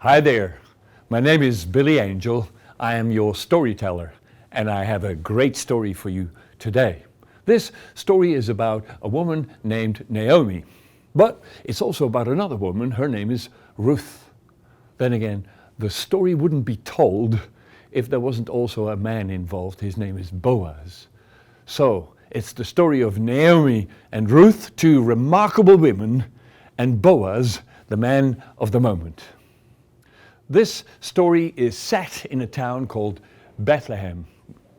Hi there. My name is Billy Angel. I am your storyteller, and I have a great story for you today. This story is about a woman named Naomi, but it's also about another woman. Her name is Ruth. Then again, the story wouldn't be told if there wasn't also a man involved. His name is Boaz. So it's the story of Naomi and Ruth, two remarkable women, and Boaz, the man of the moment. This story is set in a town called Bethlehem.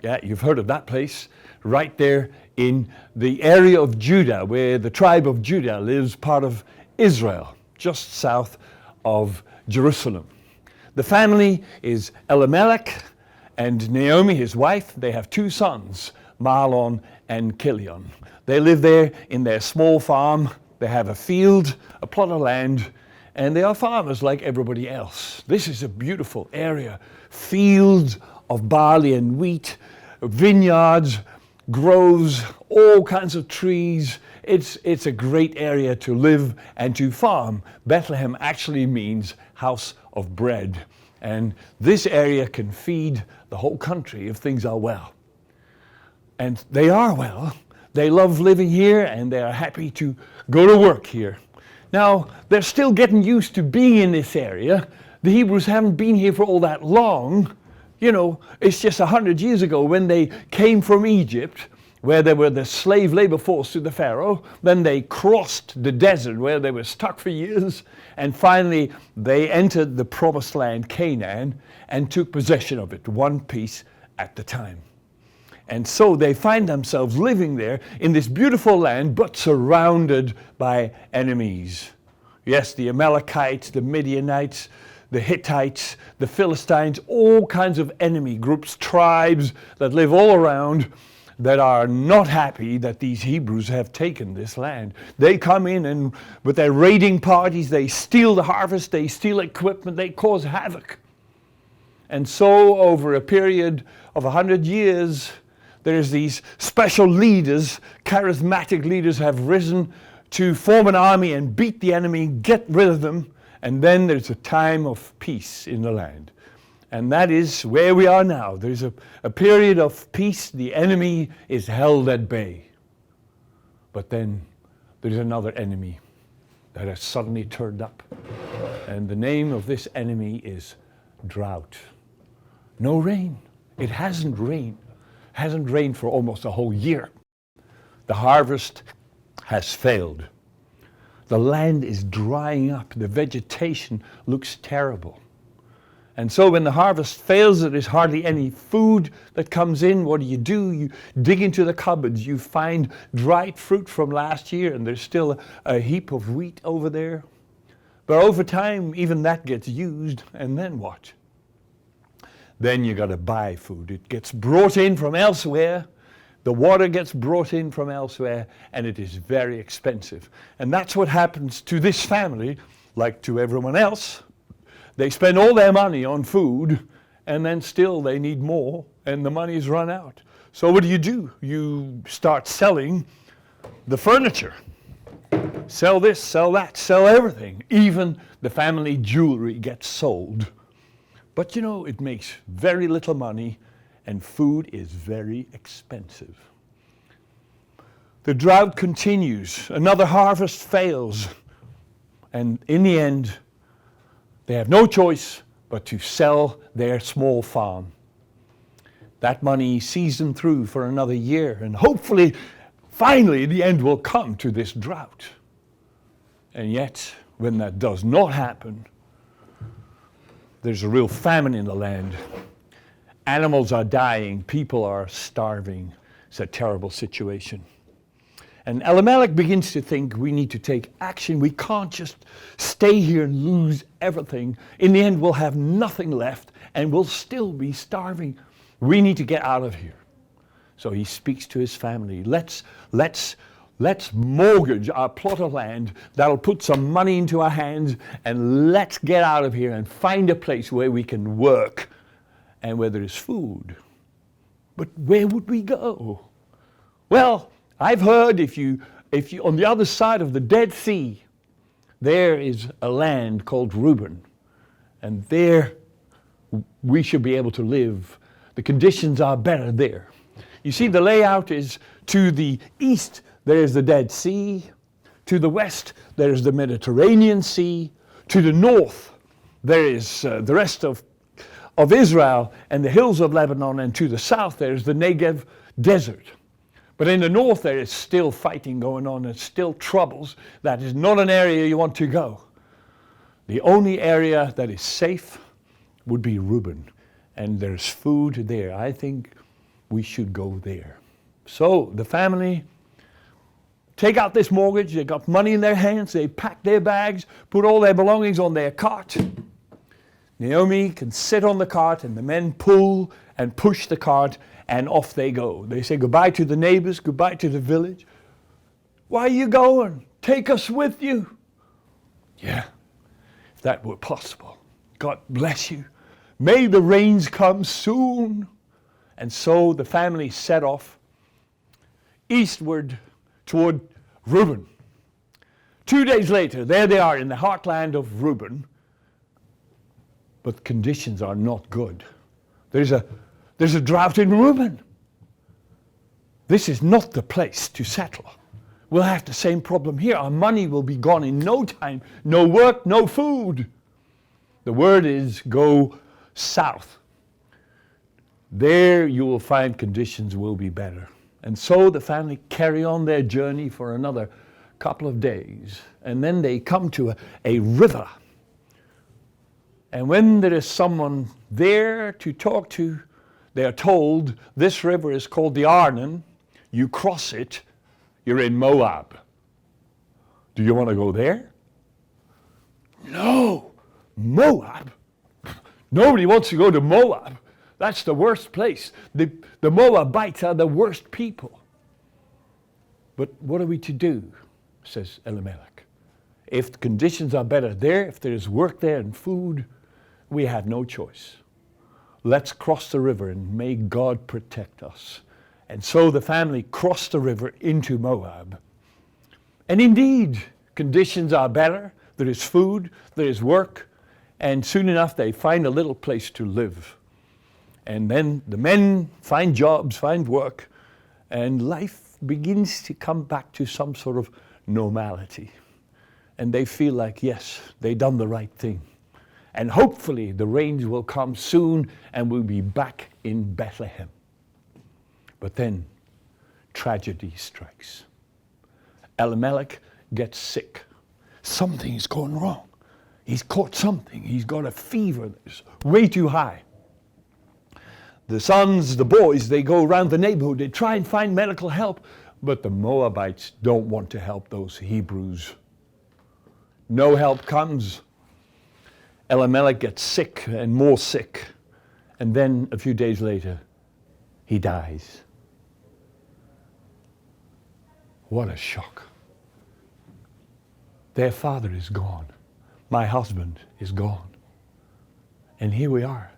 Yeah, you've heard of that place, right there in the area of Judah, where the tribe of Judah lives, part of Israel, just south of Jerusalem. The family is Elimelech and Naomi, his wife. They have two sons, Mahlon and Kilion. They live there in their small farm. They have a field, a plot of land, and they are farmers like everybody else. This is a beautiful area. Fields of barley and wheat, vineyards, groves, all kinds of trees. It's a great area to live and to farm. Bethlehem actually means house of bread. And this area can feed the whole country if things are well. And they are well. They love living here and they are happy to go to work here. Now, they're still getting used to being in this area. The Hebrews haven't been here for all that long. You know, it's just 100 years ago when they came from Egypt, where they were the slave labor force to the Pharaoh. Then they crossed the desert where they were stuck for years. And finally, they entered the promised land, Canaan, and took possession of it, one piece at a time. And so they find themselves living there in this beautiful land, but surrounded by enemies. Yes, the Amalekites, the Midianites, the Hittites, the Philistines, all kinds of enemy groups, tribes that live all around that are not happy that these Hebrews have taken this land. They come in and with their raiding parties, they steal the harvest, they steal equipment, they cause havoc. And so over a period of 100 years, there's these special leaders, charismatic leaders have risen to form an army and beat the enemy, get rid of them, and then there's a time of peace in the land. And that is where we are now. There's a period of peace. The enemy is held at bay. But then there's another enemy that has suddenly turned up. And the name of this enemy is drought. No rain. It hasn't rained. Hasn't rained for almost a whole year. The harvest has failed. The land is drying up. The vegetation looks terrible. And so when the harvest fails, there is hardly any food that comes in. What do? You dig into the cupboards. You find dried fruit from last year, and there's still a heap of wheat over there. But over time, even that gets used, and then what? Then you got to buy food. It gets brought in from elsewhere. The water gets brought in from elsewhere, and it is very expensive. And that's what happens to this family, like to everyone else. They spend all their money on food, and then still they need more, and the money's run out. So what do? You start selling the furniture. Sell this, sell that, sell everything. Even the family jewelry gets sold. But you know, it makes very little money, and food is very expensive. The drought continues. Another harvest fails. And in the end, they have no choice but to sell their small farm. That money sees them through for another year, and hopefully, finally, the end will come to this drought. And yet, when that does not happen, there's a real famine in the land. Animals are dying, people are starving. It's a terrible situation. And Elimelech begins to think we need to take action. We can't just stay here and lose everything. In the end, we'll have nothing left and we'll still be starving. We need to get out of here. So he speaks to his family. Let's mortgage our plot of land. That'll put some money into our hands, and let's get out of here and find a place where we can work and where there is food. But where would we go? Well, I've heard if you on the other side of the Dead Sea, there is a land called Reuben. And there we should be able to live. The conditions are better there. You see, the layout is to the east, there is the Dead Sea. To the west, there is the Mediterranean Sea. To the north, there is the rest of Israel and the hills of Lebanon. And to the south, there is the Negev desert. But in the north, there is still fighting going on. There's still troubles. That is not an area you want to go. The only area that is safe would be Reuben. And there's food there. I think we should go there. So the family take out this mortgage. They got money in their hands. They pack their bags, put all their belongings on their cart. Naomi can sit on the cart and the men pull and push the cart and off they go. They say goodbye to the neighbors, goodbye to the village. Why are you going? Take us with you. Yeah, if that were possible. God bless you. May the rains come soon. And so the family set off eastward toward Reuben. 2 days later, there they are in the heartland of Reuben. But conditions are not good. There's a drought in Reuben. This is not the place to settle. We'll have the same problem here. Our money will be gone in no time. No work, no food. The word is go south. There you will find conditions will be better. And so the family carry on their journey for another couple of days. And then they come to a river. And when there is someone there to talk to, they are told this river is called the Arnon. You cross it, you're in Moab. Do you want to go there? No, Moab. Nobody wants to go to Moab. That's the worst place. The Moabites are the worst people. But what are we to do, says Elimelech. If the conditions are better there, if there is work there and food, we have no choice. Let's cross the river and may God protect us. And so the family crossed the river into Moab. And indeed, conditions are better. There is food, there is work, and soon enough they find a little place to live. And then the men find jobs, find work, and life begins to come back to some sort of normality. And they feel like, yes, they've done the right thing. And hopefully the rains will come soon and we'll be back in Bethlehem. But then tragedy strikes. Elimelech gets sick. Something's going wrong. He's caught something. He's got a fever that's way too high. The sons, the boys, they go around the neighborhood. They try and find medical help. But the Moabites don't want to help those Hebrews. No help comes. Elimelech gets sick and more sick. And then a few days later, he dies. What a shock. Their father is gone. My husband is gone. And here we are,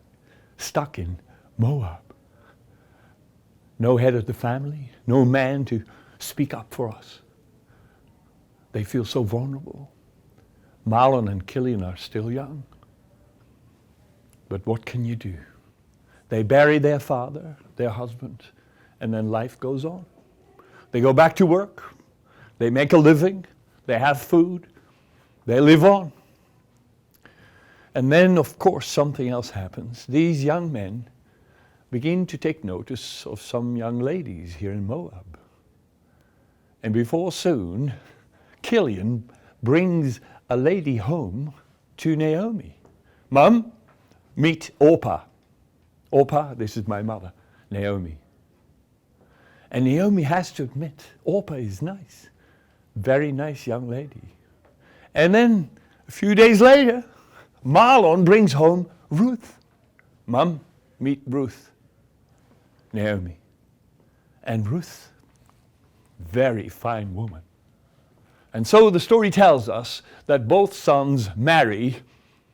stuck in Moab. No head of the family, no man to speak up for us. They feel so vulnerable. Marlon and Killian are still young. But what can you do? They bury their father, their husband, and then life goes on. They go back to work. They make a living. They have food. They live on. And then, of course, something else happens. These young men begin to take notice of some young ladies here in Moab. And before soon, Killian brings a lady home to Naomi. Mum, meet Orpah. Orpah, this is my mother, Naomi. And Naomi has to admit, Orpah is nice. Very nice young lady. And then, a few days later, Marlon brings home Ruth. Mum, meet Ruth. Naomi. And Ruth, very fine woman. And so the story tells us that both sons marry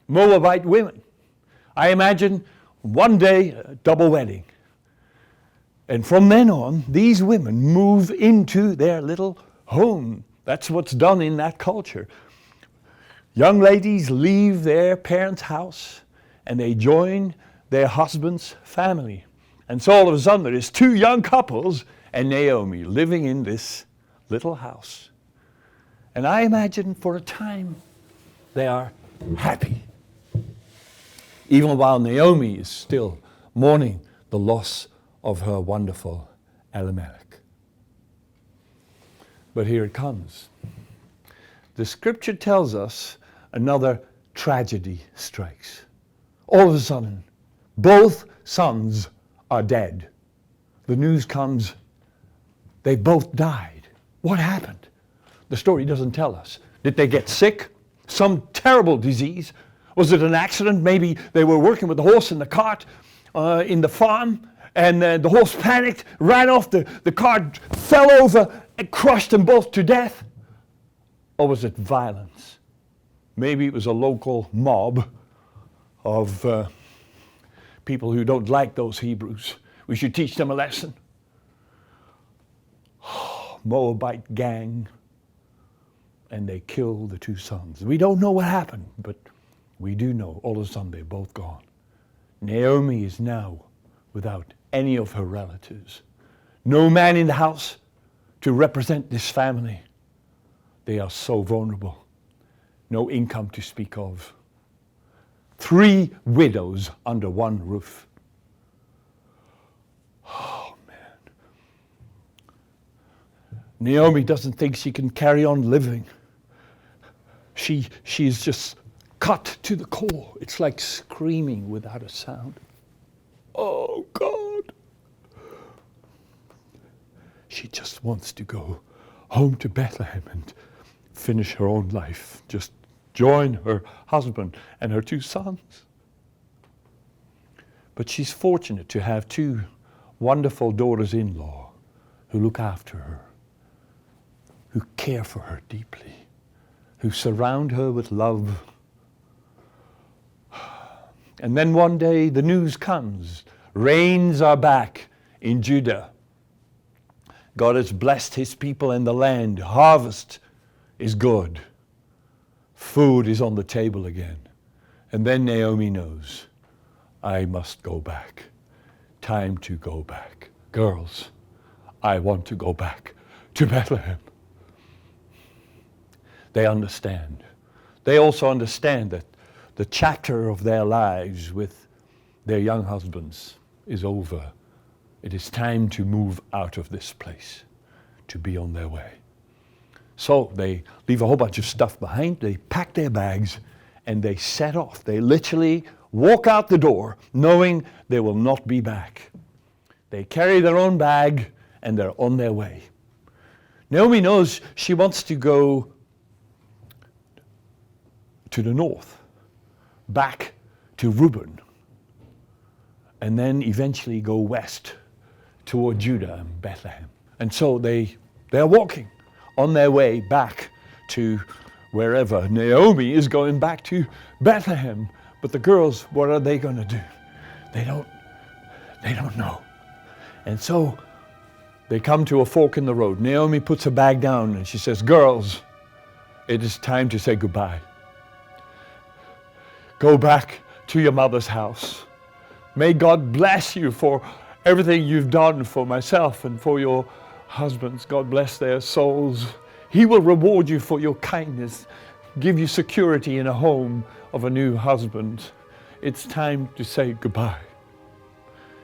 Moabite women. I imagine one day a double wedding. And from then on, these women move into their little home. That's what's done in that culture. Young ladies leave their parents' house and they join their husband's family. And so all of a sudden there is two young couples and Naomi living in this little house. And I imagine for a time they are happy, even while Naomi is still mourning the loss of her wonderful Elimelech. But here it comes. The scripture tells us another tragedy strikes. All of a sudden, both sons are dead. The news comes, they both died. What happened? The story doesn't tell us. Did they get sick? Some terrible disease? Was it an accident? Maybe they were working with the horse in the cart in the farm, and the horse panicked, ran off, the cart fell over and crushed them both to death. Or was it violence? Maybe it was a local mob of people who don't like those Hebrews. We should teach them a lesson. Moabite gang, and they killed the two sons. We don't know what happened, but we do know all of a sudden they're both gone. Naomi is now without any of her relatives. No man in the house to represent this family. They are so vulnerable. No income to speak of. 3 widows under one roof. Oh, man. Naomi doesn't think she can carry on living. She's just cut to the core. It's like screaming without a sound. Oh, God. She just wants to go home to Bethlehem and finish her own life. Just join her husband and her 2 sons. But she's fortunate to have 2 wonderful daughters-in-law who look after her, who care for her deeply, who surround her with love. And then one day the news comes. Rains are back in Judah. God has blessed his people and the land. Harvest is good. Food is on the table again. And then Naomi knows, I must go back. Time to go back. Girls, I want to go back to Bethlehem. They understand. They also understand that the chapter of their lives with their young husbands is over. It is time to move out of this place, to be on their way. So they leave a whole bunch of stuff behind, they pack their bags, and they set off. They literally walk out the door knowing they will not be back. They carry their own bag and they're on their way. Naomi knows she wants to go to the north, back to Reuben, and then eventually go west toward Judah and Bethlehem. And so they're walking on their way back to wherever. Naomi is going back to Bethlehem. But the girls, what are they going to do? They don't know. And so they come to a fork in the road. Naomi puts her bag down and she says, girls, it is time to say goodbye. Go back to your mother's house. May God bless you for everything you've done for myself and for your husbands. God bless their souls. He will reward you for your kindness, give you security in a home of a new husband. It's time to say goodbye.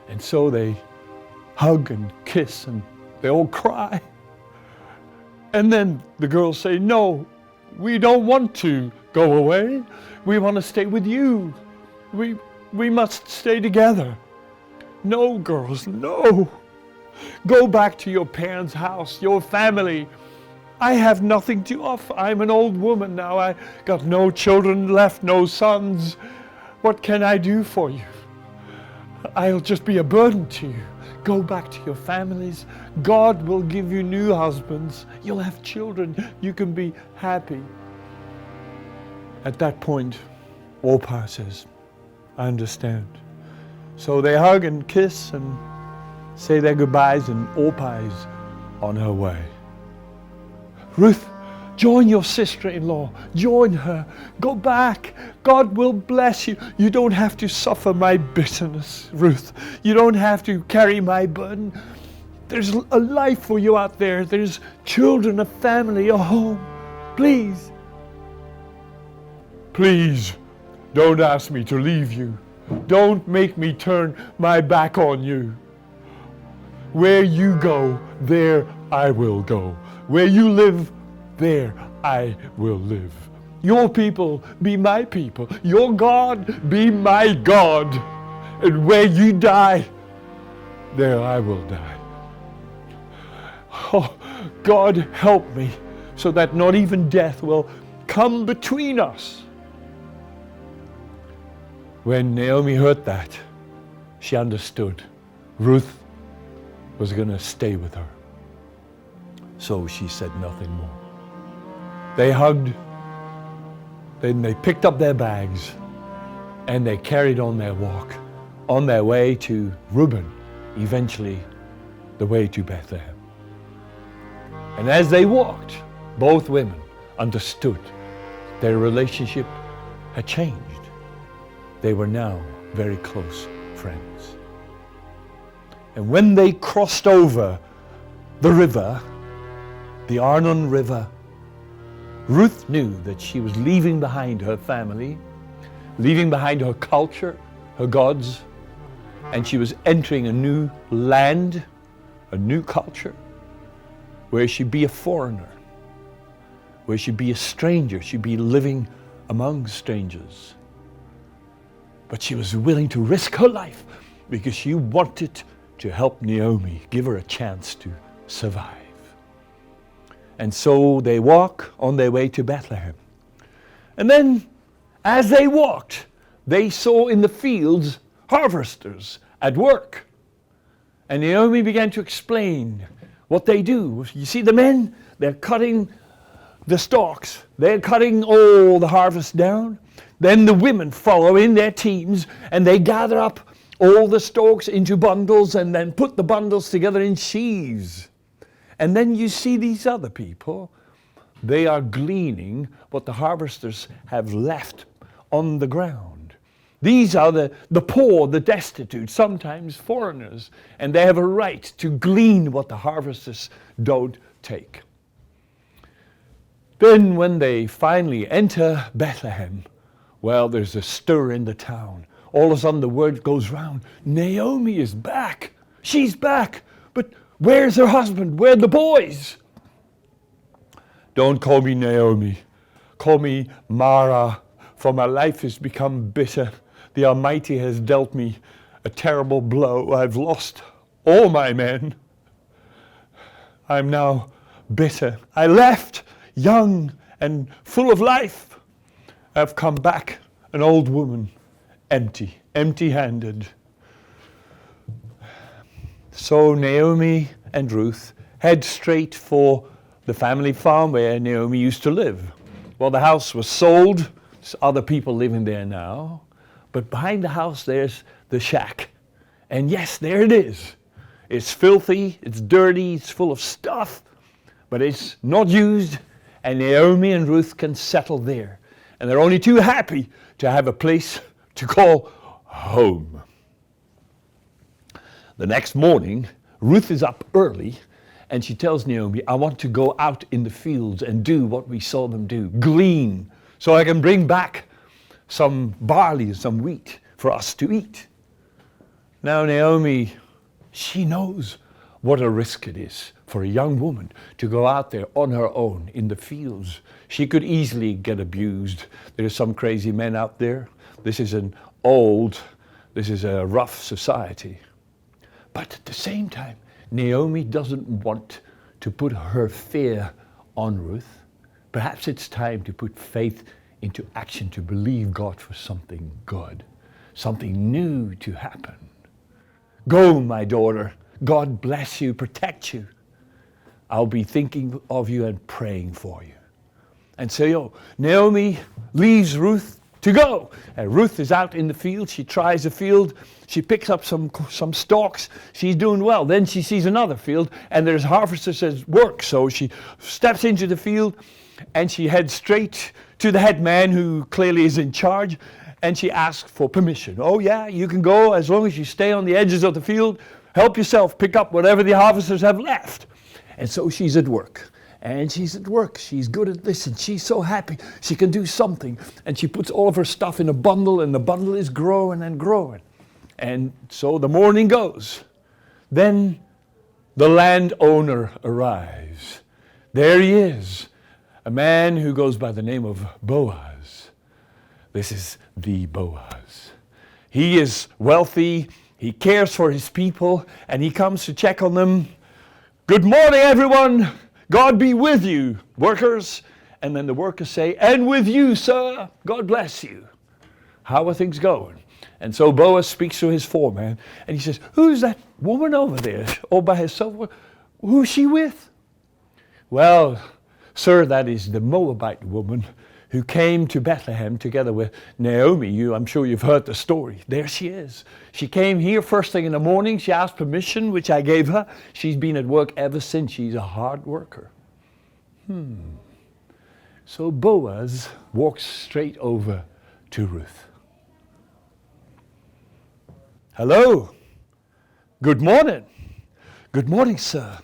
And so they hug and kiss and they all cry. And then the girls say, no, we don't want to go away. We want to stay with you. We must stay together. No, girls, no. Go back to your parents' house, your family. I have nothing to offer. I'm an old woman now. I got no children left, no sons. What can I do for you? I'll just be a burden to you. Go back to your families. God will give you new husbands. You'll have children. You can be happy. At that point, Orpah says, I understand. So they hug and kiss and say their goodbyes, and Orpah is on her way. Ruth Join your sister-in-law. Join her. Go back. God will bless you. You don't have to suffer my bitterness, Ruth. You don't have to carry my burden. There's a life for you out there. There's children, a family, a home. Please. Please, don't ask me to leave you. Don't make me turn my back on you. Where you go, there I will go. Where you live, there I will live. Your people be my people. Your God be my God. And where you die, there I will die. Oh, God, help me so that not even death will come between us. When Naomi heard that, she understood Ruth was going to stay with her. So she said nothing more. They hugged, then they picked up their bags, and they carried on their walk, on their way to Reuben, eventually the way to Bethlehem. And as they walked, both women understood their relationship had changed. They were now very close friends. And when they crossed over the river, the Arnon River, Ruth knew that she was leaving behind her family, leaving behind her culture, her gods, and she was entering a new land, a new culture, where she'd be a foreigner, where she'd be a stranger, she'd be living among strangers. But she was willing to risk her life because she wanted to help Naomi, give her a chance to survive. And so they walk on their way to Bethlehem. And then, as they walked, they saw in the fields harvesters at work. And Naomi began to explain what they do. You see the men, they're cutting the stalks. They're cutting all the harvest down. Then the women follow in their teams and they gather up all the stalks into bundles and then put the bundles together in sheaves. And then you see these other people, they are gleaning what the harvesters have left on the ground. These are the poor, the destitute, sometimes foreigners, and they have a right to glean what the harvesters don't take. Then when they finally enter Bethlehem, well, there's a stir in the town. All of a sudden the word goes round, Naomi is back. She's back. But where's her husband? Where are the boys? Don't call me Naomi. Call me Mara, for my life has become bitter. The Almighty has dealt me a terrible blow. I've lost all my men. I'm now bitter. I left young and full of life. I've come back an old woman, empty-handed. So Naomi and Ruth head straight for the family farm where Naomi used to live. Well, the house was sold. There's other people living there now. But behind the house, there's the shack. And yes, there it is. It's filthy, it's dirty, it's full of stuff, but it's not used, and Naomi and Ruth can settle there. And they're only too happy to have a place to call home. The next morning, Ruth is up early, and she tells Naomi, I want to go out in the fields and do what we saw them do, glean, so I can bring back some barley and some wheat for us to eat. Now Naomi, she knows what a risk it is for a young woman to go out there on her own in the fields. She could easily get abused. There are some crazy men out there. This is a rough society. But at the same time, Naomi doesn't want to put her fear on Ruth. Perhaps it's time to put faith into action, to believe God for something good, something new to happen. Go, my daughter. God bless you, protect you. I'll be thinking of you and praying for you. And so Naomi leaves Ruth to go. And Ruth is out in the field. She tries a field. She picks up some stalks. She's doing well. Then she sees another field, and there's harvesters at work. So she steps into the field, and she heads straight to the head man who clearly is in charge, and she asks for permission. Oh yeah, you can go as long as you stay on the edges of the field. Help yourself, pick up whatever the harvesters have left. And so she's at work. And she's at work. She's good at this, and she's so happy she can do something. And she puts all of her stuff in a bundle, and the bundle is growing and growing. And so the morning goes. Then the landowner arrives. There he is, a man who goes by the name of Boaz. This is the Boaz. He is wealthy, he cares for his people, and he comes to check on them. Good morning, everyone. God be with you, workers. And then the workers say, and with you, sir. God bless you. How are things going? And so Boaz speaks to his foreman, and he says, who's that woman over there all by herself? Who's she with? Well, sir, that is the Moabite woman who came to Bethlehem together with Naomi. I'm sure you've heard the story. There she is. She came here first thing in the morning. She asked permission, which I gave her. She's been at work ever since. She's a hard worker. So Boaz walks straight over to Ruth. Hello. Good morning. Good morning, sir.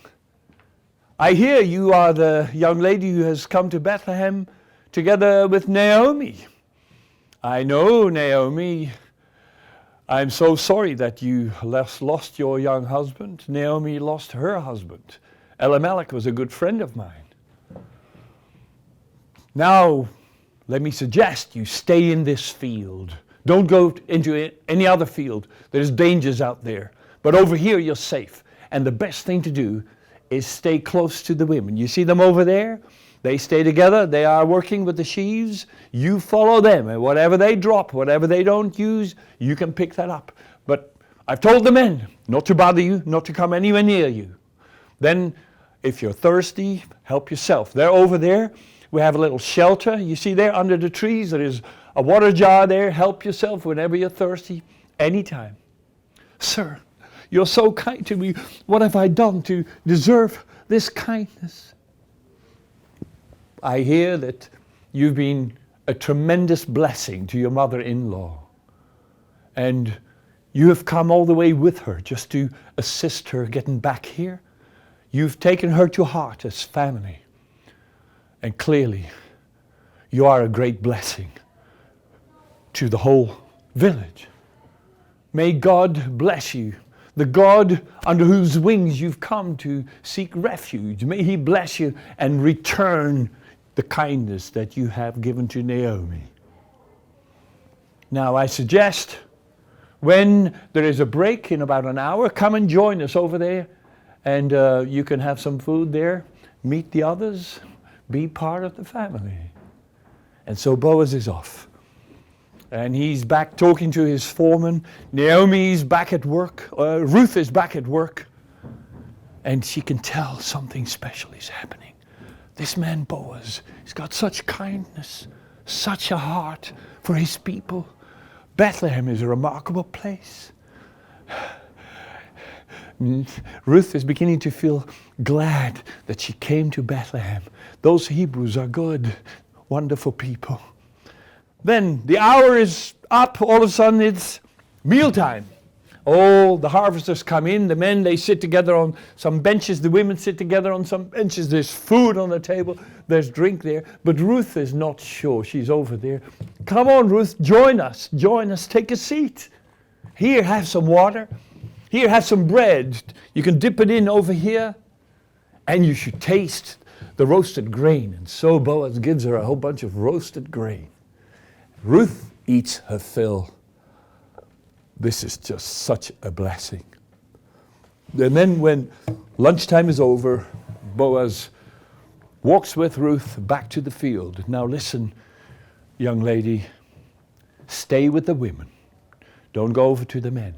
I hear you are the young lady who has come to Bethlehem together with Naomi. I know, Naomi. I'm so sorry that you lost your young husband. Naomi lost her husband. Elimelech was a good friend of mine. Now, let me suggest you stay in this field. Don't go into any other field. There's dangers out there. But over here, you're safe. And the best thing to do is stay close to the women. You see them over there? They stay together. They are working with the sheaves. You follow them. And whatever they drop, whatever they don't use, you can pick that up. But I've told the men not to bother you, not to come anywhere near you. Then, if you're thirsty, help yourself. They're over there. We have a little shelter. You see there under the trees, there is a water jar there. Help yourself whenever you're thirsty, anytime. Sir, you're so kind to me. What have I done to deserve this kindness? I hear that you've been a tremendous blessing to your mother-in-law. And you have come all the way with her just to assist her getting back here. You've taken her to heart as family. And clearly, you are a great blessing to the whole village. May God bless you. The God under whose wings you've come to seek refuge. May He bless you and return the kindness that you have given to Naomi. Now I suggest when there is a break in about an hour, come and join us over there, and you can have some food there, meet the others, be part of the family. And so Boaz is off. And he's back talking to his foreman. Naomi's back at work. Ruth is back at work. And she can tell something special is happening. This man Boaz, he's got such kindness, such a heart for his people. Bethlehem is a remarkable place. Ruth is beginning to feel glad that she came to Bethlehem. Those Hebrews are good, wonderful people. Then the hour is up. All of a sudden it's mealtime. Oh, the harvesters come in. The men, they sit together on some benches. The women sit together on some benches. There's food on the table. There's drink there. But Ruth is not sure. She's over there. Come on, Ruth, join us. Join us. Take a seat. Here, have some water. Here, have some bread. You can dip it in over here. And you should taste the roasted grain. And so Boaz gives her a whole bunch of roasted grain. Ruth eats her fill. This is just such a blessing. And then when lunchtime is over, Boaz walks with Ruth back to the field. Now listen, young lady, stay with the women. Don't go over to the men.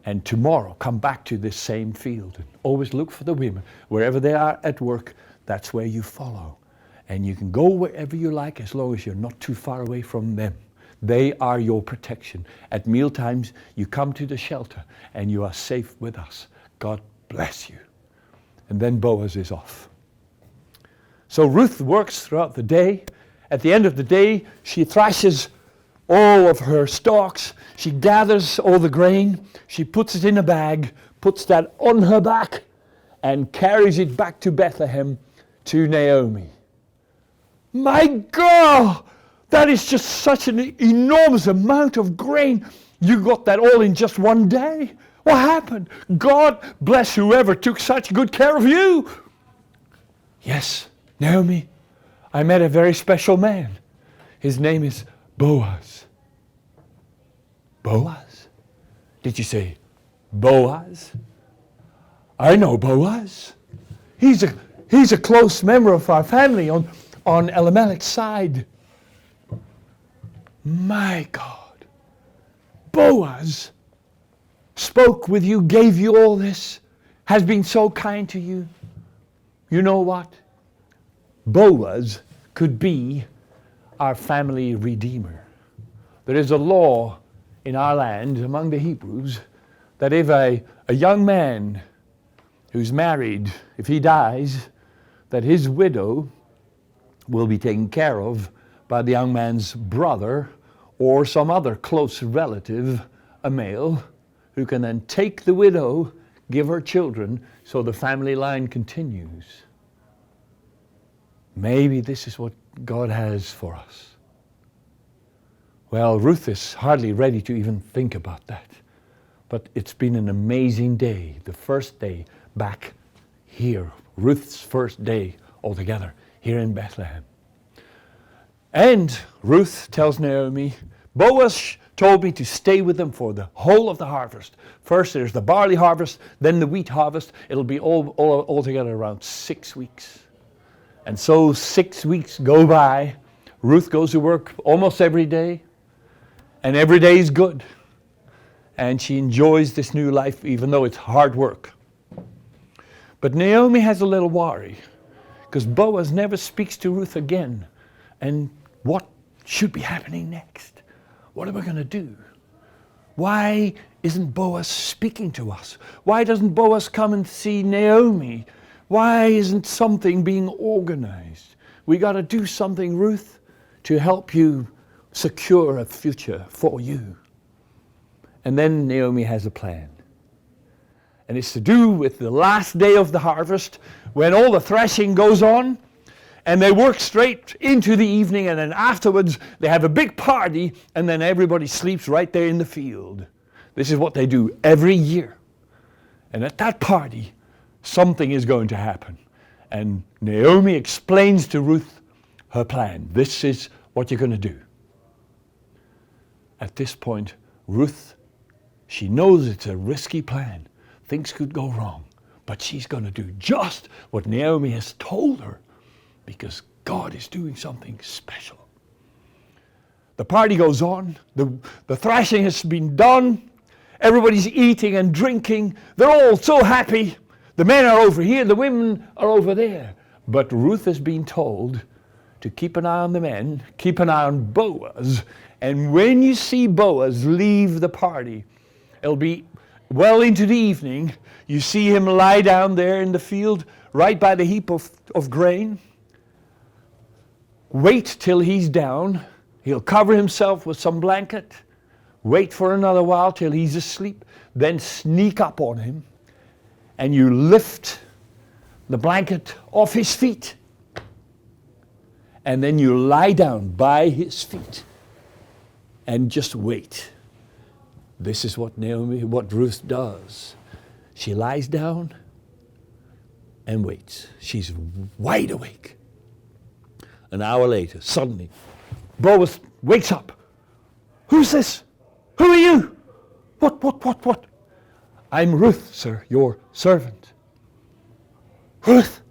And tomorrow, come back to this same field. And always look for the women. Wherever they are at work, that's where you follow. And you can go wherever you like as long as you're not too far away from them. They are your protection. At mealtimes, you come to the shelter and you are safe with us. God bless you. And then Boaz is off. So Ruth works throughout the day. At the end of the day, she thrashes all of her stalks. She gathers all the grain. She puts it in a bag, puts that on her back, and carries it back to Bethlehem to Naomi. My God! That is just such an enormous amount of grain. You got that all in just one day? What happened? God bless whoever took such good care of you. Yes, Naomi, I met a very special man. His name is Boaz. Boaz? Did you say Boaz? I know Boaz. He's a close member of our family on Elimelech's side. My God. Boaz spoke with you, gave you all this, has been so kind to you. You know what? Boaz could be our family redeemer. There is a law in our land among the Hebrews that if a young man who's married, if he dies, that his widow will be taken care of by the young man's brother or some other close relative, a male, who can then take the widow, give her children, so the family line continues. Maybe this is what God has for us. Well, Ruth is hardly ready to even think about that. But it's been an amazing day, the first day back here, Ruth's first day altogether here in Bethlehem. And Ruth tells Naomi, Boaz told me to stay with them for the whole of the harvest. First there's the barley harvest, then the wheat harvest. It'll be all together around 6 weeks. And so 6 weeks go by. Ruth goes to work almost every day. And every day is good. And she enjoys this new life even though it's hard work. But Naomi has a little worry because Boaz never speaks to Ruth again. And what should be happening next? What are we going to do? Why isn't Boaz speaking to us? Why doesn't Boaz come and see Naomi? Why isn't something being organized? We got to do something, Ruth, to help you secure a future for you. And then Naomi has a plan. And it's to do with the last day of the harvest when all the threshing goes on. And they work straight into the evening, and then afterwards they have a big party, and then everybody sleeps right there in the field. This is what they do every year. And at that party, something is going to happen. And Naomi explains to Ruth her plan. This is what you're going to do. At this point, Ruth, she knows it's a risky plan. Things could go wrong. But she's going to do just what Naomi has told her. Because God is doing something special. The party goes on. The thrashing has been done. Everybody's eating and drinking. They're all so happy. The men are over here. The women are over there. But Ruth has been told to keep an eye on the men. Keep an eye on Boaz. And when you see Boaz leave the party, it'll be well into the evening. You see him lie down there in the field right by the heap of grain. Wait till he's down. He'll cover himself with some blanket. Wait for another while till he's asleep. Then sneak up on him. And you lift the blanket off his feet. And then you lie down by his feet. And just wait. This is what Ruth does. She lies down and waits. She's wide awake. An hour later, suddenly, Boaz wakes up. Who's this? Who are you? What? I'm Ruth, sir, your servant. Ruth,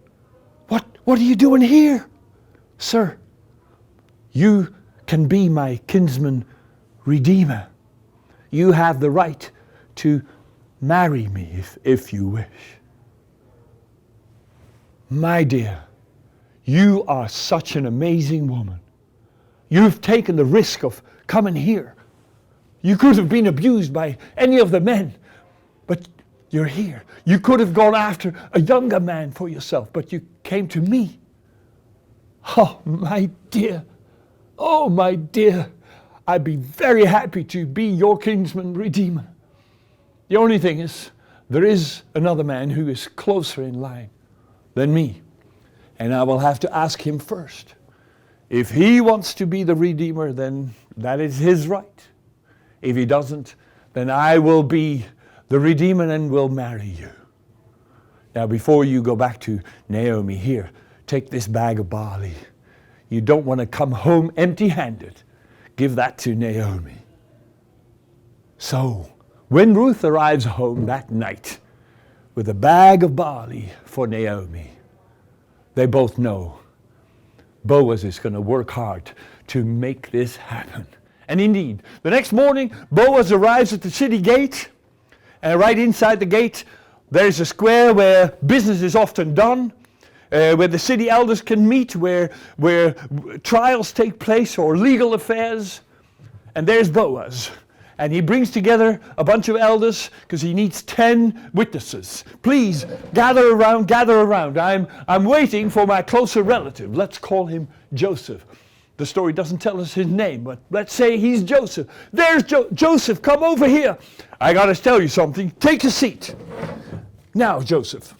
what are you doing here? Sir, you can be my kinsman redeemer. You have the right to marry me if you wish. My dear, you are such an amazing woman. You've taken the risk of coming here. You could have been abused by any of the men, but you're here. You could have gone after a younger man for yourself, but you came to me. Oh, my dear. Oh, my dear. I'd be very happy to be your kinsman redeemer. The only thing is, there is another man who is closer in line than me. And I will have to ask him first. If he wants to be the redeemer, then that is his right. If he doesn't, then I will be the redeemer and will marry you. Now, before you go back to Naomi, here, take this bag of barley. You don't want to come home empty-handed. Give that to Naomi. So, when Ruth arrives home that night with a bag of barley for Naomi, they both know Boaz is going to work hard to make this happen. And indeed, the next morning, Boaz arrives at the city gate, and right inside the gate, there's a square where business is often done, where the city elders can meet, where trials take place or legal affairs. And there's Boaz. And he brings together a bunch of elders because he needs 10 witnesses. Please, gather around, gather around. I'm waiting for my closer relative. Let's call him Joseph. The story doesn't tell us his name, but let's say he's Joseph. There's Joseph, come over here. I got to tell you something. Take a seat. Now, Joseph,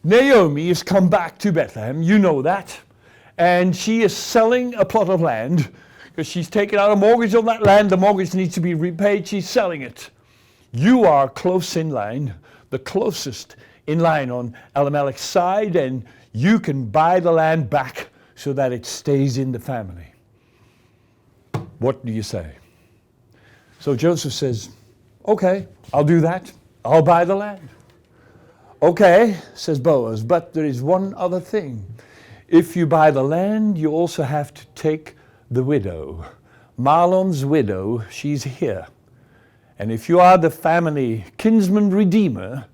Naomi has come back to Bethlehem. You know that. And she is selling a plot of land because she's taken out a mortgage on that land. The mortgage needs to be repaid. She's selling it. You are close in line, the closest in line on Elimelech's side, and you can buy the land back so that it stays in the family. What do you say? So Joseph says, okay, I'll do that. I'll buy the land. Okay, says Boaz, but there is one other thing. If you buy the land, you also have to take the widow. Mahlon's widow, she's here. And if you are the family kinsman redeemer,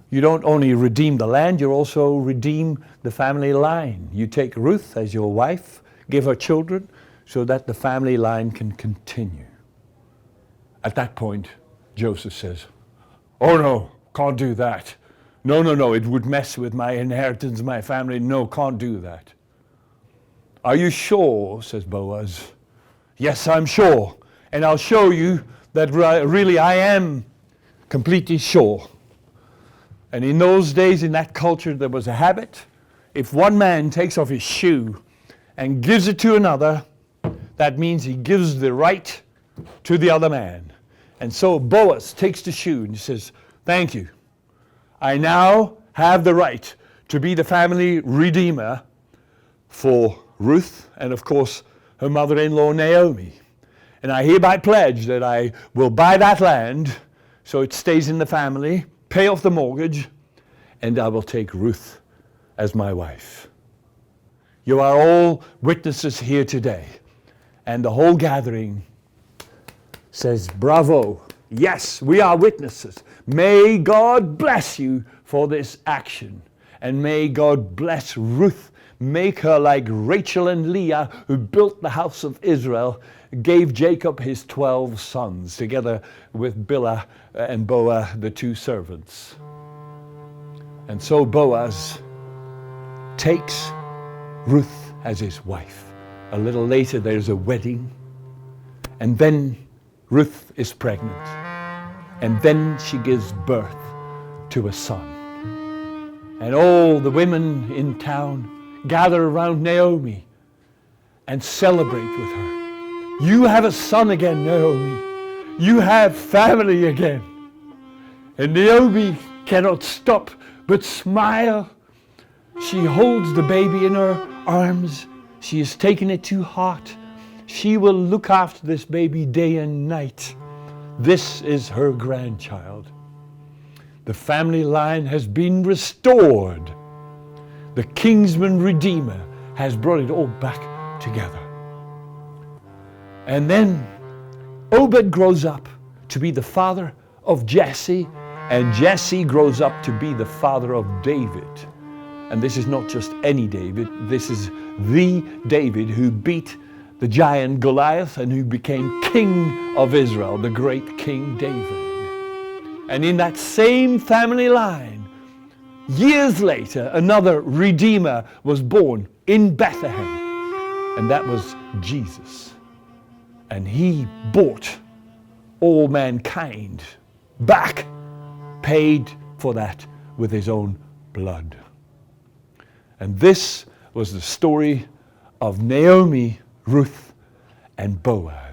you don't only redeem the land, you also redeem the family line. You take Ruth as your wife, give her children, so that the family line can continue. At that point, Joseph says, oh no, can't do that. No, it would mess with my inheritance, my family. No, can't do that. Are you sure, says Boaz. Yes, I'm sure. And I'll show you that really I am completely sure. And in those days, in that culture, there was a habit. If one man takes off his shoe and gives it to another, that means he gives the right to the other man. And so Boaz takes the shoe and he says, thank you. I now have the right to be the family redeemer for Ruth and, of course, her mother-in-law Naomi. And I hereby pledge that I will buy that land so it stays in the family, pay off the mortgage, and I will take Ruth as my wife. You are all witnesses here today. And the whole gathering says, bravo. Yes, we are witnesses. May God bless you for this action. And may God bless Ruth. Make her like Rachel and Leah, who built the house of Israel, gave Jacob his 12 sons, together with Bilhah and Boaz, the 2 servants. And so Boaz takes Ruth as his wife. A little later, there's a wedding. And then Ruth is pregnant. And then she gives birth to a son. And all the women in town gather around Naomi and celebrate with her. You have a son again, Naomi. You have family again. And Naomi cannot stop but smile. She holds the baby in her arms. She has taken it to heart. She will look after this baby day and night. This is her grandchild. The family line has been restored. The kinsman redeemer has brought it all back together. And then Obed grows up to be the father of Jesse, and Jesse grows up to be the father of David. And this is not just any David, this is the David who beat the giant Goliath and who became king of Israel, the great King David. And in that same family line, years later, another redeemer was born, in Bethlehem, and that was Jesus. And he bought all mankind back, paid for that with his own blood. And this was the story of Naomi, Ruth, and Boaz.